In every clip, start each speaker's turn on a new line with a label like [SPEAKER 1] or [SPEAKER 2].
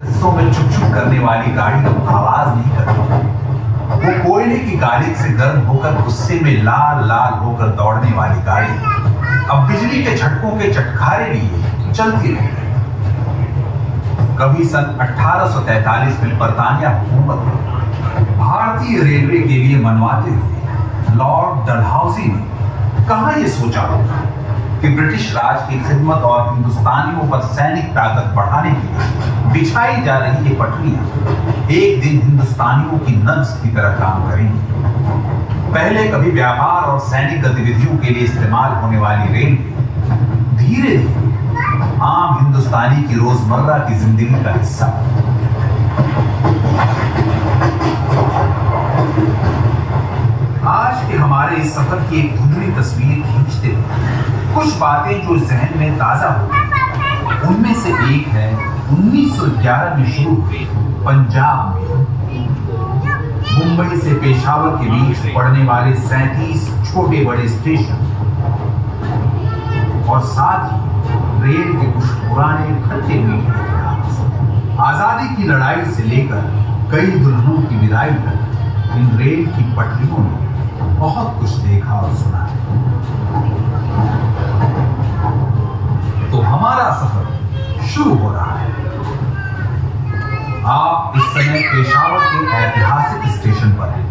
[SPEAKER 1] हिस्सों में चुप चुप करने वाली गाड़ी अब आवाज नहीं करती। वो कोयले की गाड़ी से गर्म होकर गुस्से में लाल लाल होकर दौड़ने वाली गाड़ी अब बिजली के झटकों के चटखारे लिए चलती रही। कभी सन 1843 में बरतानिया हुकूमत भारतीय रेलवे के लिए मनवाते हुए लॉर्ड डलहौजी ने कहां यह सोचा होगा कि ब्रिटिश राज की खिदमत और हिंदुस्तानियों पर सैनिक ताकत बढ़ाने के लिए बिछाई जा रही ये पटरियां एक दिन हिंदुस्तानियों की नब्ज की तरह काम करेंगी। पहले कभी व्यापार और सैनिक गतिविधियों के लिए इस्तेमाल होने वाली रेलवे धीरे धीरे आम हिंदुस्तानी की रोजमर्रा की जिंदगी का हिस्सा। आज के हमारे इस सफर की एक धुंधली तस्वीर खींचते हुए कुछ बातें जो जहन में ताजा हो गई, उनमें से एक है 1911 में शुरू हुई पंजाब में मुंबई से पेशावर के बीच पड़ने वाले 37 छोटे बड़े स्टेशन और साथ ही रेल के कुछ पुराने खट्टे मीठे इतिहास। आजादी की लड़ाई से लेकर कई दुल्हनों की विदाई तक इन रेल की पटरियों ने बहुत कुछ देखा और सुना है। तो हमारा सफर शुरू हो रहा है। आप इस समय पेशावर के ऐतिहासिक स्टेशन पर हैं।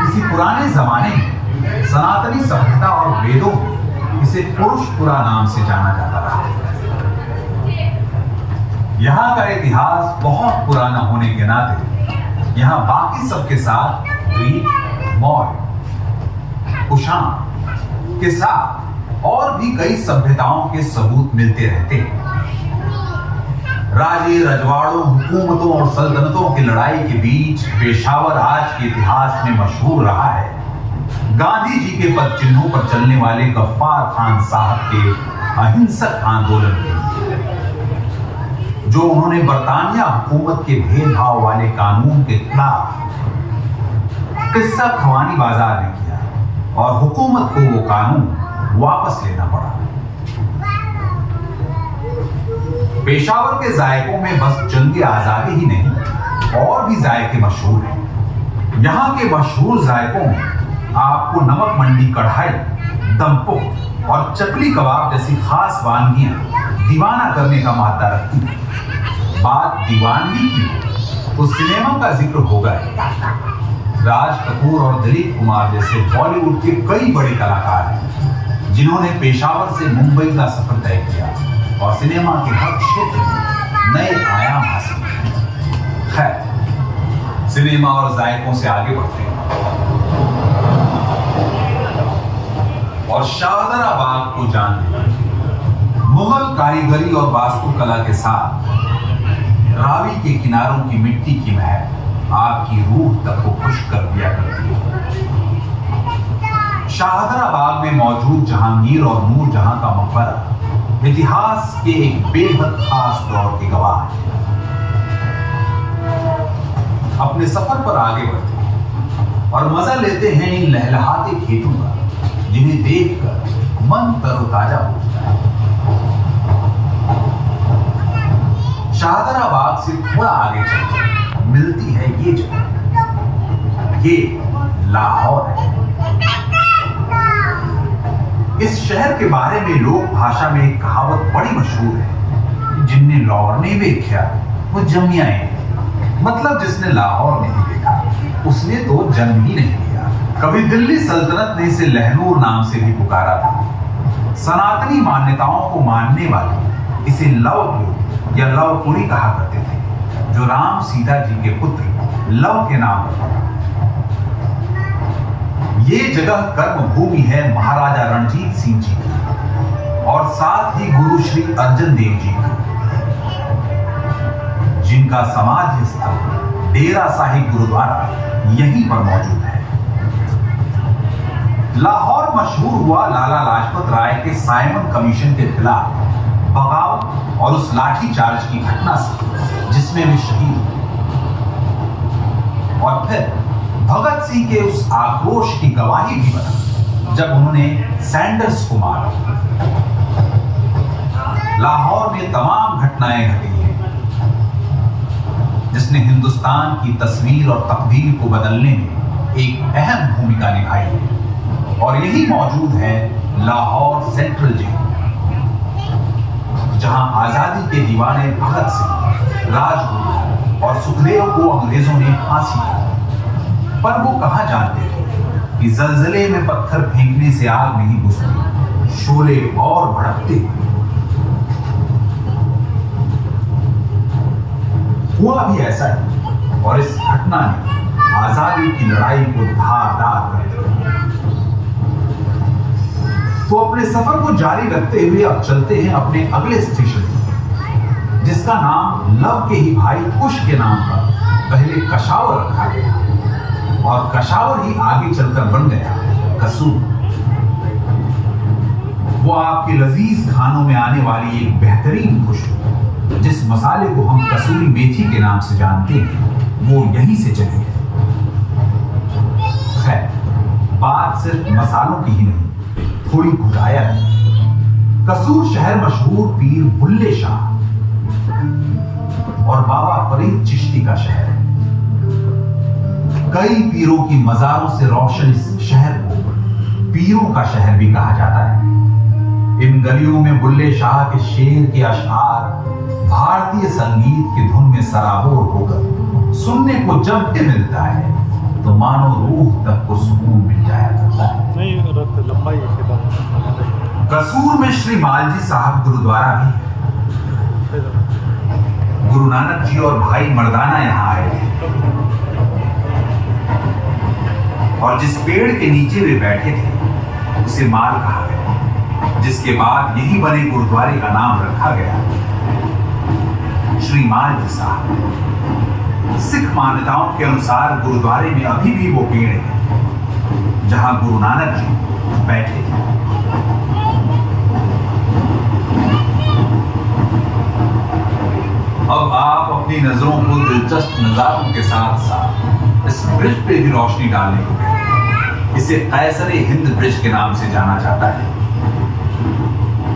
[SPEAKER 1] किसी पुराने जमाने में सनातनी सभ्यता और वेदों में इसे पुरुषपुरा नाम से जाना जाता रहा। यहां का इतिहास बहुत पुराना होने के नाते यहां बाकी सबके साथ ग्रीक, मौर्य, कुषाण के साथ और भी कई सभ्यताओं के सबूत मिलते रहते हैं। राजे, रजवाड़ों, हुकूमतों और सल्तनतों की लड़ाई के बीच पेशावर आज के इतिहास में मशहूर रहा है गांधी जी के पद चिन्हों पर चलने वाले गफ्फार खान साहब के अहिंसक आंदोलन के लिए, जो उन्होंने बरतानिया हुकूमत के भेदभाव वाले कानून के खिलाफ किस्सा खवानी बाजार में किया और हुकूमत को वो कानून वापस लेना पड़ा। पेशावर के जायकों में बस जंग आजादी ही नहीं और भी जायके मशहूर हैं। यहाँ के मशहूर जायकों में आपको नमक मंडी कढ़ाई, दमपुख और चकली कबाब जैसी खास वानगियां दीवाना करने का मादा रखती हैं। बात दीवानगी की तो सिनेमा का जिक्र होगा ही। राज कपूर और दिलीप कुमार जैसे बॉलीवुड के कई बड़े कलाकार हैं जिन्होंने पेशावर से मुंबई का सफर तय किया और सिनेमा के हर क्षेत्र में नए आयाम हासिल किए। खैर, सिनेमा और जायकों से आगे बढ़ते हैं और शाहदरा बाग को जान लें। मुगल कारीगरी और वास्तुकला के साथ रावी के किनारों की मिट्टी की महक आपकी रूह तक को खुश कर दिया करती है। शाहदरा बाग में मौजूद जहांगीर और नूरजहां का मकबरा इतिहास के एक बेहद खास दौर के गवाह है। अपने सफर पर आगे बढ़ते हैं और मजा लेते हैं इन लहलहाते खेतों का जिन्हें देखकर मन तरोताजा हो जाता है। शाहदरा बाग से थोड़ा आगे चलकर मिलती है ये जगह, ये लाहौर है। इस शहर के बारे में लोक भाषा में एक कहावत बड़ी मशहूर है, जिनने लाहौर नहीं देखा वो जमिया है। मतलब जिसने लाहौर नहीं देखा उसने तो जन्म ही नहीं लिया। कभी दिल्ली सल्तनत ने इसे लहनूर नाम से भी पुकारा था। सनातनी मान्यताओं को मानने वाले इसे लवपुर या लवपुरी कहा करते थे, जो राम सीता जी के पुत्र लव के नाम पर पड़ा। ये जगह कर्म भूमि है महाराजा रणजीत सिंह जी की और साथ ही गुरु श्री अर्जन देव जी की, जिनका समाधि स्थल डेरा साहिब गुरुद्वारा यहीं पर मौजूद है। लाहौर मशहूर हुआ लाला लाजपत राय के साइमन कमीशन के खिलाफ बगावत और उस लाठी चार्ज की घटना से, जिसमें वे शहीद हुए, और फिर भगत सिंह के उस आक्रोश की गवाही भी बना जब उन्होंने सैंडर्स को मारा। लाहौर में तमाम घटनाएं घटी हैं जिसने हिंदुस्तान की तस्वीर और तकदीर को बदलने में एक अहम भूमिका निभाई है। और यही मौजूद है लाहौर सेंट्रल जेल, जहां आजादी के दीवाने भगत सिंह, राजगुरु और सुखदेव को अंग्रेजों ने फांसी दी। पर वो कहां जानते थे कि जलजले में पत्थर फेंकने से आग नहीं बुझती, शोले और भड़कते। हुआ भी ऐसा ही, और इस घटना ने आजादी की लड़ाई को धारदार कर दिया। तो अपने सफर को जारी रखते हुए अब चलते हैं अपने अगले स्टेशन, जिसका नाम लव के ही भाई कुश के नाम पर पहले कशावर रखा गया, और कशावर ही आगे चलकर बन गया कसूर। वो आपके लजीज खानों में आने वाली एक बेहतरीन खुशबू, जिस मसाले को हम कसूरी मेथी के नाम से जानते हैं, वो यहीं से चली है। खैर, बात सिर्फ मसालों की ही नहीं, थोड़ी घुटाया है। कसूर शहर मशहूर पीर बुल्ले शाह और बाबा फरीद चिश्ती का शहर है। कई पीरों की मजारों से रोशन इस शहर को पीरों का शहर भी कहा जाता है। इन गलियों में बुल्ले शाह के शेर के अशआर भारतीय संगीत की धुन में सराबोर होकर सुनने को जब भी मिलता है तो मानो रूह तक को सुकून मिल जाया करता है। कसूर में श्री मालजी साहब गुरुद्वारा भी है। गुरु नानक जी और भाई मर्दाना यहाँ आए थे, और जिस पेड़ के नीचे वे बैठे थे उसे माल कहा गया, जिसके बाद यही बने गुरुद्वारे का नाम रखा गया श्री मालजी साहब। सिख मान्यताओं के अनुसार गुरुद्वारे में अभी भी वो पेड़ है जहां गुरु नानक जी बैठे थे। अब आप अपनी नजरों को दिलचस्प नजारों के साथ साथ इस ब्रिज पे भी रोशनी डालने को कहते। इसे कैसरे हिंद ब्रिज के नाम से जाना जाता है।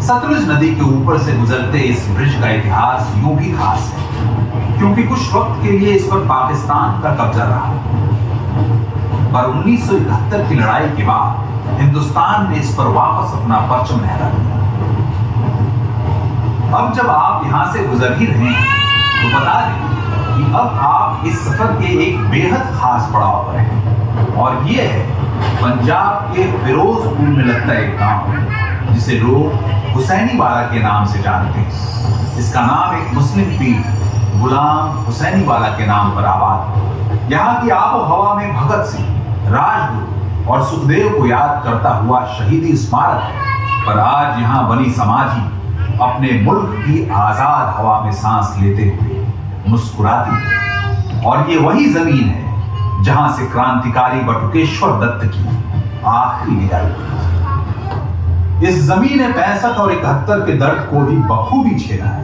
[SPEAKER 1] सतलुज नदी के ऊपर से गुजरते इस ब्रिज का इतिहास यूं भी खास है क्योंकि कुछ वक्त के लिए इस पर पाकिस्तान का कब्जा रहा, पर 1971 की लड़ाई के बाद हिंदुस्तान ने इस पर वापस अपना परचम लहरा दिया। अब जब आप यहां से गुजर ही रहे हैं तो बता दें कि अब आप इस सफर के एक बेहद खास पड़ाव पर हैं, और ये है पंजाब के फिरोजपुर में लगता एक गांव जिसे लोग हुसैनी वाला के नाम से जानते हैं। इसका नाम एक मुस्लिम पीर गुलाम हुसैनी वाला के नाम पर आबाद है। यहाँ की आबो हवा में भगत सिंह, राजगुरु और सुखदेव को याद करता हुआ शहीदी स्मारक है, पर आज यहाँ बनी समाधि अपने मुल्क की आजाद हवा में सांस लेते हुए मुस्कुराती है। और ये वही जमीन है जहां से क्रांतिकारी बटुकेश्वर दत्त की आखिरी विदाई हुई। इस जमीन ने 65 और 71 के दर्द को भी बखूबी झेला है।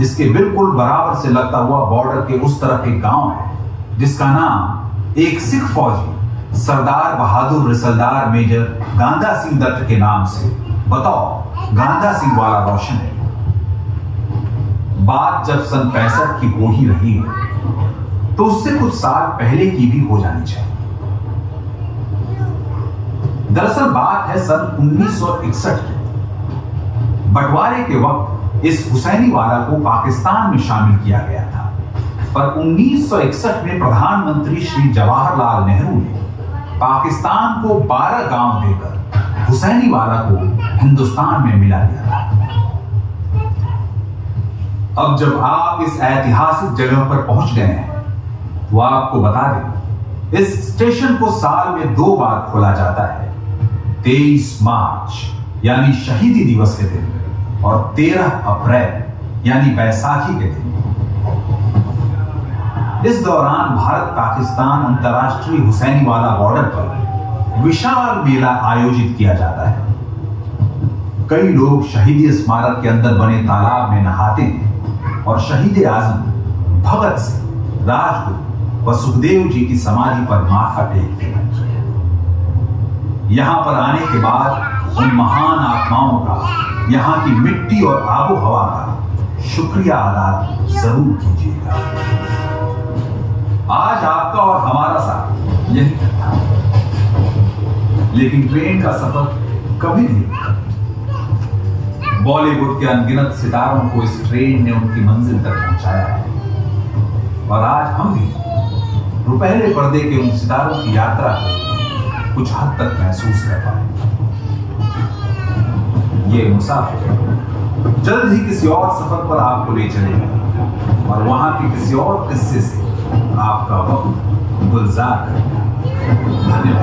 [SPEAKER 1] इसके बिल्कुल बराबर से लगता हुआ बॉर्डर के उस तरफ एक गांव है जिसका नाम एक सिख फौजी सरदार बहादुर रिसलदार मेजर गांधा सिंह दत्त के नाम से बताओ गांधा सिंह वाला रोशन है। बात जब सन 65 की हो ही रही है तो उससे कुछ साल पहले की भी हो जानी चाहिए। दरअसल बात है सन 1961 की। बंटवारे के वक्त इस हुसैनी वाला को पाकिस्तान में शामिल किया गया था, पर 1961 में प्रधानमंत्री श्री जवाहरलाल नेहरू ने पाकिस्तान को 12 गांव देकर हुसैनी वाला को हिंदुस्तान में मिला दिया था। अब जब आप इस ऐतिहासिक जगह पर पहुंच गए हैं तो आपको बता दें, इस स्टेशन को साल में 2 बार खोला जाता है, 23 मार्च यानी शहीदी दिवस के दिन और 13 अप्रैल यानी बैसाखी के दिन। इस दौरान भारत पाकिस्तान अंतर्राष्ट्रीय हुसैनी वाला बॉर्डर पर विशाल मेला आयोजित किया जाता है। कई लोग शहीदी स्मारक के अंदर बने तालाब में नहाते हैं और शहीद आजम भगत सिंह, राजगुरु व सुखदेव जी की समाधि पर माथा टेकते हैं। यहां पर आने के बाद उन महान आत्माओं का यहाँ की मिट्टी और आबो हवा का शुक्रिया अदा जरूर कीजिएगा। आज आपका और हमारा साथ यही था, लेकिन ट्रेन का सफर कभी नहीं रुका। बॉलीवुड के अनगिनत सितारों को इस ट्रेन ने उनकी मंजिल तक पहुंचाया है और आज हम भी रुपहले पर्दे के उन सितारों की यात्रा को कुछ हद तक महसूस कर पाए। ये मुसाफिर जल्द ही किसी और सफर पर आपको ले चलेगा और वहां के किसी और किस्से से आपका वक्त गुलजार करेगा। धन्यवाद।